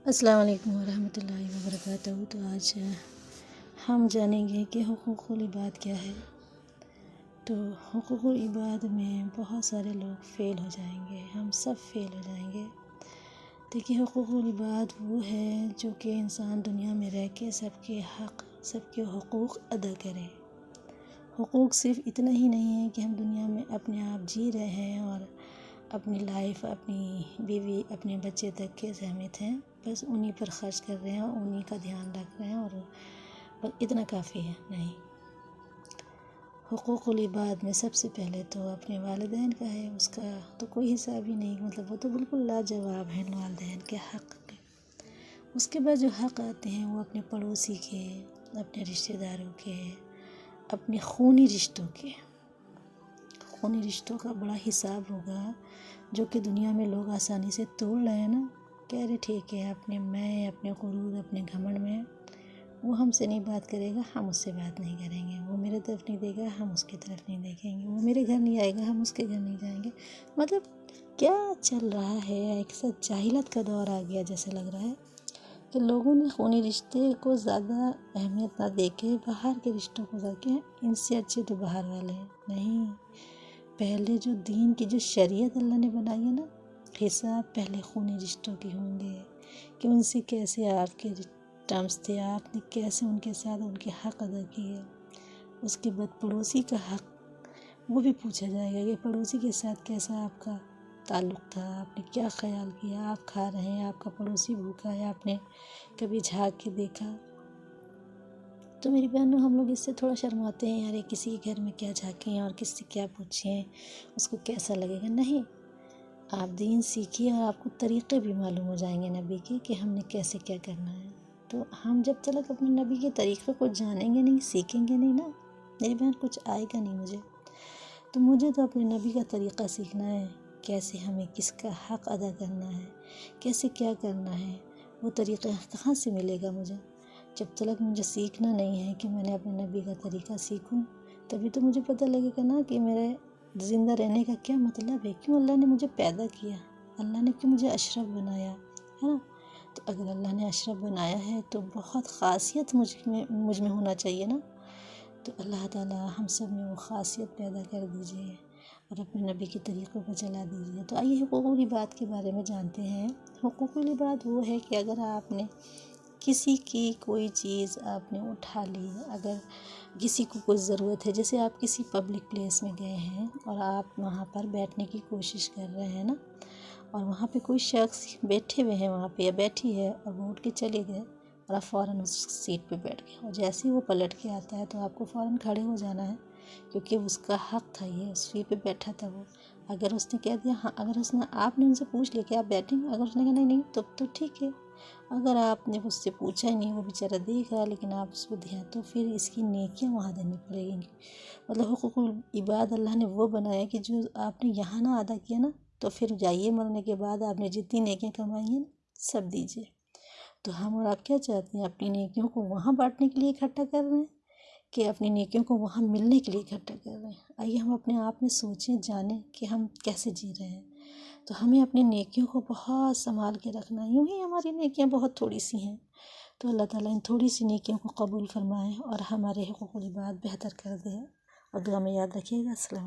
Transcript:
अस्सलाम वालेकुम वरहमतुल्लाहि वबरकातुहू। तो आज हम जानेंगे कि हुकूकुल इबाद क्या है। तो हुकूकुल इबाद में बहुत सारे लोग फ़ेल हो जाएंगे, हम सब फ़ेल हो जाएंगे। देखिए, हुकूकुल इबाद वो है जो कि इंसान दुनिया में रह के सबके हक़, सबके हुकूक अदा करे। हुकूक सिर्फ़ इतना ही नहीं है कि हम दुनिया में अपने आप जी रहे हैं और अपनी लाइफ, अपनी बीवी, अपने बच्चे तक के सहमत हैं, बस उन्हीं पर ख़र्च कर रहे हैं और उन्हीं का ध्यान रख रहे हैं और बस इतना काफ़ी है। नहीं, हुकूकुल इबाद में सबसे पहले तो अपने वालिदैन का है, उसका तो कोई हिसाब ही नहीं, मतलब वो तो बिल्कुल लाजवाब हैं वालिदैन के हक़ के। उसके बाद जो हक़ आते हैं वो अपने पड़ोसी के, अपने रिश्तेदारों के, अपने खूनी रिश्तों के। खूनी रिश्तों का बड़ा हिसाब होगा जो कि दुनिया में लोग आसानी से तोड़ रहे हैं ना। कह रहे ठीक है, अपने गुरूर, अपने घमंड में वो हमसे नहीं बात करेगा, हम उससे बात नहीं करेंगे, वो मेरे तरफ नहीं देगा, हम उसकी तरफ नहीं देखेंगे, वो मेरे घर नहीं आएगा, हम उसके घर नहीं जाएंगे। मतलब क्या चल रहा है, एक सा जाहिलत का दौर आ गया जैसे लग रहा है कि लोगों ने खूनी रिश्ते को ज़्यादा अहमियत ना दे के बाहर के रिश्तों को देखें, इनसे अच्छे तो बाहर वाले हैं। नहीं, पहले जो दीन की जो शरीयत अल्लाह ने बनाई है ना, हिसाब पहले खूनी रिश्तों की होंगे कि उनसे कैसे आपके टर्म्स थे, आपने कैसे उनके साथ उनके हक़ अदा किए। उसके बाद पड़ोसी का हक़ वो भी पूछा जाएगा कि पड़ोसी के साथ कैसा आपका ताल्लुक़ था, आपने क्या ख्याल किया, आप खा रहे हैं, आपका पड़ोसी भूखा है, आपने कभी झाँक के देखा। तो मेरी बहनों, हम लोग इससे थोड़ा शर्माते हैं, यार किसी के घर में क्या झाँकें और किससे क्या पूछें, उसको कैसा लगेगा। नहीं, आप दीन सीखिए और आपको तरीक़े भी मालूम हो जाएंगे नबी के कि हमने कैसे क्या करना है। तो हम जब तक अपने नबी के तरीक़े को जानेंगे नहीं, सीखेंगे नहीं ना, मेरी बहन, कुछ आएगा नहीं मुझे। तो मुझे तो अपने नबी का तरीक़ा सीखना है, कैसे हमें किसका हक़ अदा करना है, कैसे क्या करना है। वो तरीक़ा कहाँ से मिलेगा मुझे? जब तक मुझे सीखना नहीं है कि मैंने अपने नबी का तरीक़ा सीखूं, तभी तो मुझे पता लगेगा ना कि मेरे ज़िंदा रहने का क्या मतलब है, क्यों अल्लाह ने मुझे पैदा किया, अल्लाह ने क्यों मुझे अशरफ बनाया, है ना। तो अगर अल्लाह ने अशरफ बनाया है तो बहुत ख़ासियत मुझ में होना चाहिए ना। तो अल्लाह ताला हम सब में वो ख़ासियत पैदा कर दीजिए और अपने नबी के तरीक़ों पर चला दीजिए। तो आइए हुकूकुल इबाद के बारे में जानते हैं। हुकूकुल इबाद वो है कि अगर आपने किसी की कोई चीज़ आपने उठा ली, अगर किसी को कोई ज़रूरत है, जैसे आप किसी पब्लिक प्लेस में गए हैं और आप वहाँ पर बैठने की कोशिश कर रहे हैं ना, और वहाँ पे कोई शख्स बैठे हुए हैं वहाँ पे या बैठी है और वो उठ के चले गए और आप फ़ौरन उस सीट पे बैठ गए, और जैसे ही वो पलट के आता है तो आपको फ़ौरन खड़े हो जाना है, क्योंकि उसका हक़ था, ये उस सीट पे बैठा था वो। अगर उसने कह दिया हाँ, अगर आपने उनसे पूछ लिया कि आप बैठेंगे, अगर उसने कहा नहीं नहीं, तब तो ठीक है। अगर आपने उससे पूछा ही नहीं, वो बेचारा देख रहा है लेकिन आप उसको ध्यान, तो फिर इसकी नेकियां वहाँ देनी पड़ेंगी। मतलब हुकूकुल इबाद अल्लाह ने वो बनाया कि जो आपने यहाँ ना अदा किया ना, तो फिर जाइए मरने के बाद आपने जितनी नेकियां कमाई हैं सब दीजिए। तो हम और आप क्या चाहते हैं, अपनी नेकियों को वहाँ बांटने के लिए इकट्ठा कर रहे हैं कि अपनी नेकियों को वहाँ मिलने के लिए इकट्ठा कर रहे हैं? आइए हम अपने आप में सोचें, जानें कि हम कैसे जी रहे हैं। तो हमें अपनी नेकियों को बहुत संभाल के रखना है। यूँ ही हमारी नेकियां बहुत थोड़ी सी हैं, तो अल्लाह ताला इन थोड़ी सी नेकियों को कबूल फरमाए और हमारे हुकूकुल इबाद बेहतर कर दे। और दुआ में याद रखिएगा। अस्सलाम।